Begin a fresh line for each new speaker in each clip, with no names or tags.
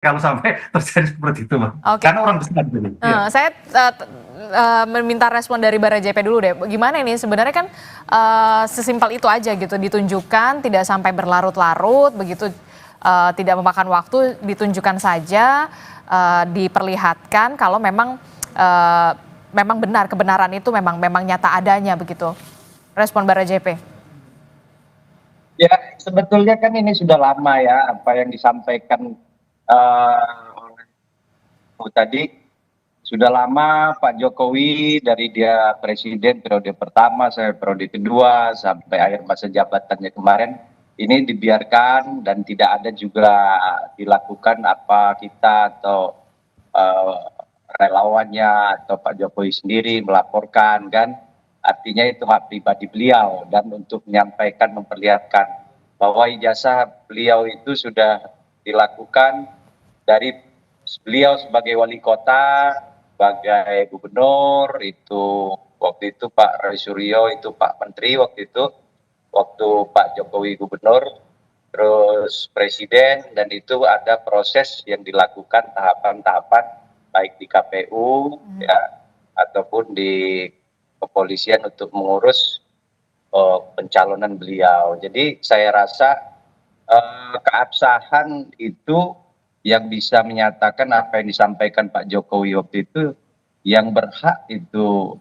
kalau sampai terjadi seperti itu, Bang.
Oke.
Karena orang besar gitu. Iya.
Saya meminta respon dari Barajp dulu deh. Gimana ini sebenarnya kan sesimpel itu aja gitu, ditunjukkan tidak sampai berlarut-larut begitu, tidak memakan waktu, ditunjukkan saja, diperlihatkan kalau memang eh, memang benar kebenaran itu memang memang nyata adanya begitu. Respon Barajp.
Ya, sebetulnya kan ini sudah lama ya apa yang disampaikan oleh Bu tadi. Sudah lama Pak Jokowi dari dia presiden periode pertama sampai periode kedua sampai akhir masa jabatannya kemarin ini dibiarkan dan tidak ada juga dilakukan apa kita atau eh, relawannya atau Pak Jokowi sendiri melaporkan kan, artinya itu hak pribadi beliau dan untuk menyampaikan memperlihatkan bahwa ijazah beliau itu sudah dilakukan dari beliau sebagai wali kota, sebagai gubernur, itu waktu itu Pak Roy Suryo itu Pak Menteri waktu itu, waktu Pak Jokowi gubernur, terus presiden, dan itu ada proses yang dilakukan tahapan-tahapan baik di KPU ya ataupun di kepolisian untuk mengurus pencalonan beliau. Jadi saya rasa keabsahan itu yang bisa menyatakan apa yang disampaikan Pak Jokowi waktu itu, yang berhak itu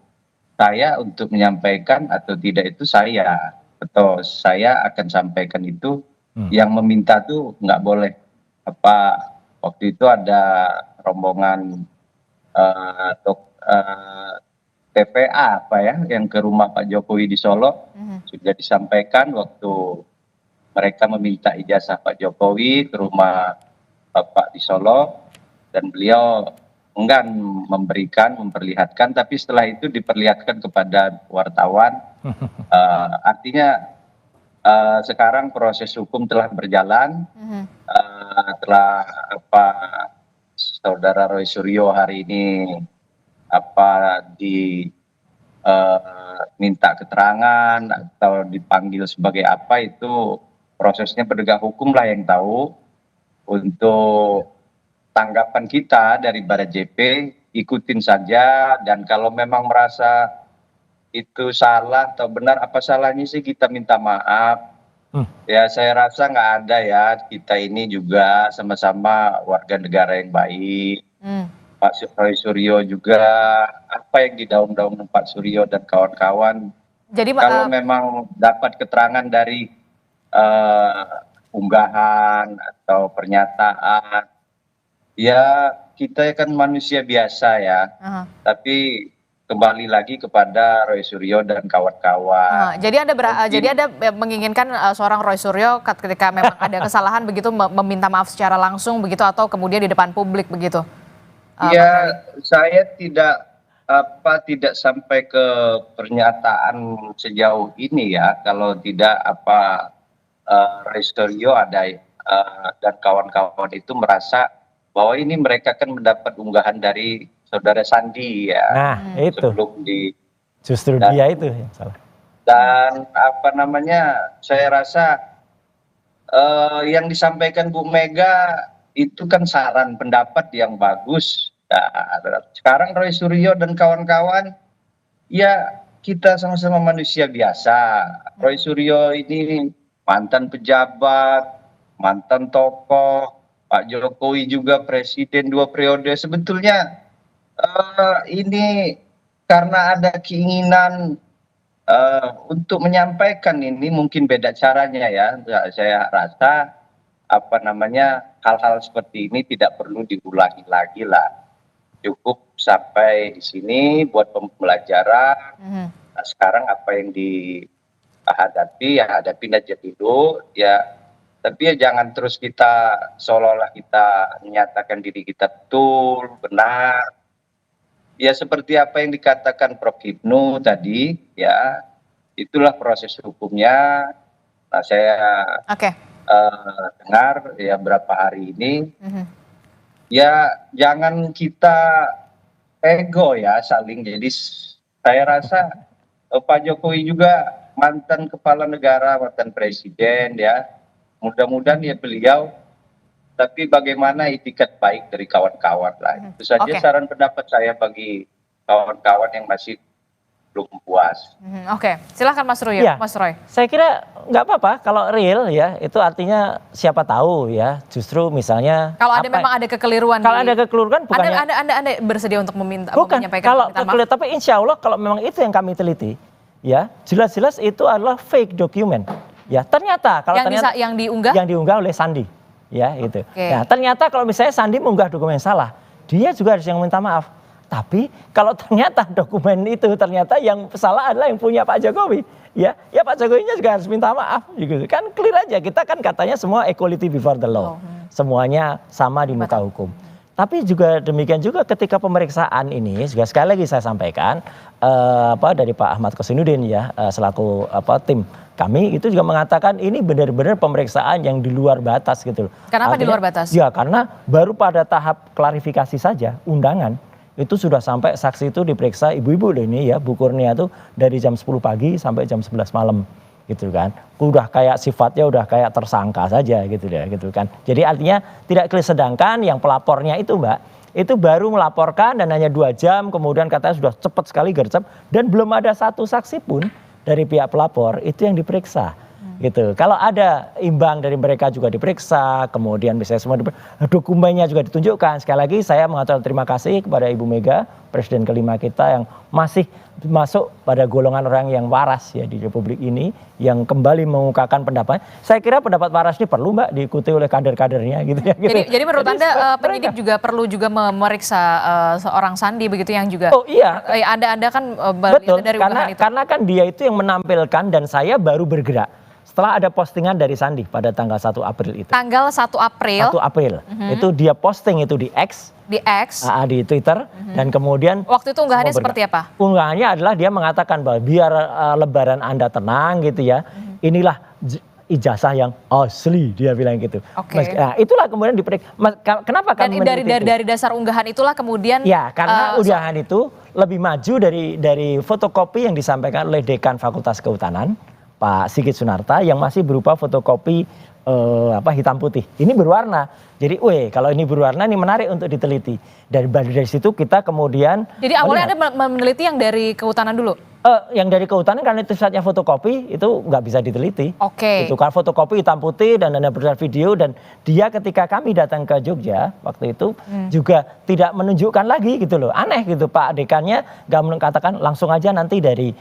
saya untuk menyampaikan atau tidak itu saya, atau saya akan sampaikan itu, yang meminta tuh nggak boleh. Apa waktu itu ada rombongan TPA apa ya yang ke rumah Pak Jokowi di Solo, sudah disampaikan waktu mereka meminta ijazah Pak Jokowi ke rumah Bapak di Solo, dan beliau enggan memberikan, memperlihatkan, tapi setelah itu diperlihatkan kepada wartawan. Artinya sekarang proses hukum telah berjalan, telah apa saudara Roy Suryo hari ini apa minta keterangan atau dipanggil sebagai apa, itu prosesnya penegak hukum lah yang tahu. Untuk tanggapan kita dari Barajp, ikutin saja, dan kalau memang merasa itu salah atau benar, apa salahnya sih kita minta maaf. Ya saya rasa nggak ada ya, kita ini juga sama-sama warga negara yang baik. Pak Roy Suryo juga, apa yang didaung-daung Pak Suryo dan kawan-kawan,
Jadi
kalau memang dapat keterangan dari eh, unggahan atau pernyataan, ya kita kan manusia biasa ya, tapi kembali lagi kepada Roy Suryo dan kawan-kawan.
jadi
Mungkin
ada menginginkan seorang Roy Suryo ketika memang ada kesalahan begitu meminta maaf secara langsung begitu atau kemudian di depan publik begitu. Bang
ya
Heri.
saya tidak sampai ke pernyataan sejauh ini ya, kalau tidak Roy Suryo ada dan kawan-kawan itu merasa bahwa ini mereka kan mendapat unggahan dari saudara Sandi ya,
Nah, itu
sebelum di
justru
dan,
dia itu yang salah.
dan apa namanya, saya rasa yang disampaikan Bu Mega itu kan saran pendapat yang bagus. Nah, sekarang Roy Suryo dan kawan-kawan, ya kita sama-sama manusia biasa. Roy Suryo ini mantan pejabat, mantan tokoh, Pak Jokowi juga presiden 2 periode. Sebetulnya ini karena ada keinginan untuk menyampaikan ini, mungkin beda caranya ya. Saya rasa apa namanya, hal-hal seperti ini tidak perlu diulangi lagi lah. Cukup sampai di sini buat pembelajaran. Nah, sekarang apa yang dihadapi ya hadapin aja dulu ya. Tapi ya jangan terus kita seolah-olah kita menyatakan diri kita betul, benar. Ya seperti apa yang dikatakan Prof. Hipnu tadi ya, itulah proses hukumnya. Nah saya
Oke.
dengar ya berapa hari ini, ya jangan kita ego ya saling. Jadi saya rasa Pak Jokowi juga mantan kepala negara, mantan presiden ya. Mudah-mudahan ya beliau tapi bagaimana itikat baik dari kawan-kawan lah. Itu saja
Oke.
saran pendapat saya bagi kawan-kawan yang masih belum puas.
Oke, silahkan Mas Roy.
Iya.
Mas Roy.
Saya kira nggak apa-apa kalau real ya, itu artinya siapa tahu ya, justru misalnya
Kalau ada
apa-
memang ada kekeliruan,
kalau ada kekeliruan bukannya
anda bersedia untuk
bukan
menyampaikan
kalau
permintaan maaf?
kekeliruan, tapi insya Allah kalau memang itu yang kami teliti ya, jelas-jelas itu adalah fake document ya, ternyata kalau ternyata
yang diunggah
yang diunggah oleh Sandi ya itu.
Oke.
Nah ternyata kalau misalnya Sandi mengunggah dokumen yang salah, dia juga harus yang minta maaf. Tapi kalau ternyata dokumen itu ternyata yang salah adalah yang punya Pak Jokowi, ya Pak Jokowinya juga harus minta maaf, gitu. Kan clear aja, kita kan katanya semua equality before the law, semuanya sama di muka hukum. Tapi juga demikian juga ketika pemeriksaan ini, juga sekali lagi saya sampaikan dari Pak Ahmad Kosinudin ya selaku tim kami itu juga mengatakan ini benar-benar pemeriksaan yang di luar batas gitu loh.
Kenapa di luar batas?
Ya karena baru pada tahap klarifikasi saja undangan itu sudah sampai saksi itu diperiksa ibu-ibu loh ini ya, Bu Kurnia tuh dari jam 10 pagi sampai jam 11 malam gitu kan. Udah kayak sifatnya udah kayak tersangka saja gitu ya gitu kan. Jadi artinya tidak clear, sedangkan yang pelapornya itu Mbak, itu baru melaporkan dan hanya 2 jam kemudian katanya sudah cepat sekali gercep dan belum ada satu saksi pun dari pihak pelapor itu yang diperiksa. Gitu. Kalau ada imbang dari mereka juga diperiksa, kemudian misalnya semua dokumennya juga ditunjukkan. Sekali lagi saya mengatur terima kasih kepada Ibu Mega, Presiden kelima kita yang masih masuk pada golongan orang yang waras ya di Republik ini, yang kembali mengungkapkan pendapat. Saya kira pendapat waras ini perlu Mbak diikuti oleh kader-kadernya gitu ya. Gitu.
Jadi menurut Anda penyidik juga perlu juga memeriksa seorang Sandi begitu yang juga.
Oh iya.
Anda kan
Betul,
dari unggahan itu.
karena kan dia itu yang menampilkan dan saya baru bergerak setelah ada postingan dari Sandi pada tanggal 1 April itu.
Tanggal 1 April.
1 April. Itu dia posting itu di X.
Di X.
Di Twitter. Dan kemudian.
Waktu itu unggahannya seperti apa?
Unggahannya adalah dia mengatakan bahwa biar lebaran Anda tenang gitu ya. Inilah ijazah yang asli, dia bilang gitu.
Oke.
Nah, itulah kemudian kenapa kami
dari dasar unggahan itulah kemudian.
Ya, karena unggahan itu lebih maju dari fotokopi yang disampaikan oleh Dekan Fakultas Kehutanan, Pak Sigit Sunarta, yang masih berupa fotokopi hitam putih. Ini berwarna. Jadi, kalau ini berwarna ini menarik untuk diteliti. Dari situ kita kemudian.
Jadi awalnya Anda meneliti yang dari kehutanan dulu?
Yang dari kehutanan karena itu saatnya fotokopi itu nggak bisa diteliti.
Oke.
Itu kan fotokopi hitam putih dan ada berdasar video, dan dia ketika kami datang ke Jogja waktu itu juga tidak menunjukkan lagi gitu loh. Aneh gitu, Pak Dekannya nggak mengatakan langsung aja nanti dari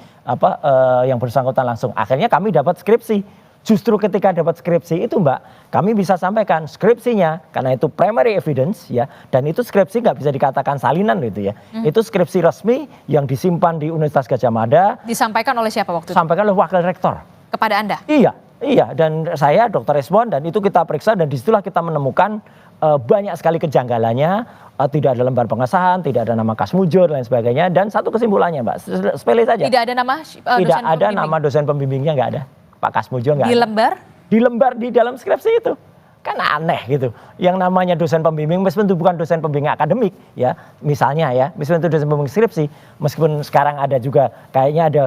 yang bersangkutan langsung. Akhirnya kami dapat skripsi. Justru ketika dapat skripsi itu Mbak, kami bisa sampaikan skripsinya karena itu primary evidence ya, dan itu skripsi nggak bisa dikatakan salinan gitu ya. Itu skripsi resmi yang disimpan di Universitas Gadjah Mada.
Disampaikan oleh siapa waktu itu?
Disampaikan oleh wakil rektor.
Kepada Anda?
Iya, dan saya Dr. Resmond, dan itu kita periksa dan disitulah kita menemukan banyak sekali kejanggalannya, tidak ada lembar pengesahan, tidak ada nama kas mujur dan lain sebagainya, dan satu kesimpulannya Mbak, sepele saja.
Tidak ada nama
tidak ada nama dosen pembimbingnya, nggak ada. Pak Kasmujo nggak ada.
Di lembar?
Di lembar di dalam skripsi itu. Kan aneh gitu. Yang namanya dosen pembimbing, meskipun itu bukan dosen pembimbing akademik ya, misalnya ya, meskipun itu dosen pembimbing skripsi, meskipun sekarang ada juga kayaknya ada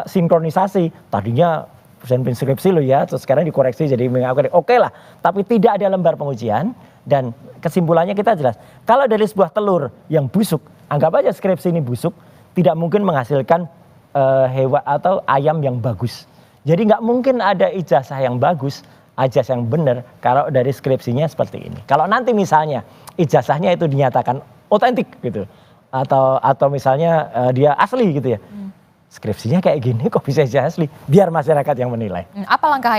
sinkronisasi. Tadinya dosen pembimbing skripsi loh ya, terus sekarang dikoreksi jadi oke lah. Tapi tidak ada lembar pengujian, dan kesimpulannya kita jelas. Kalau dari sebuah telur yang busuk, anggap aja skripsi ini busuk, tidak mungkin menghasilkan hewan atau ayam yang bagus. Jadi nggak mungkin ada ijazah yang bagus, ijazah yang benar kalau dari skripsinya seperti ini. Kalau nanti misalnya ijazahnya itu dinyatakan otentik gitu, atau misalnya dia asli gitu ya, skripsinya kayak gini kok bisa ijazah asli, biar masyarakat yang menilai.
Apa langkah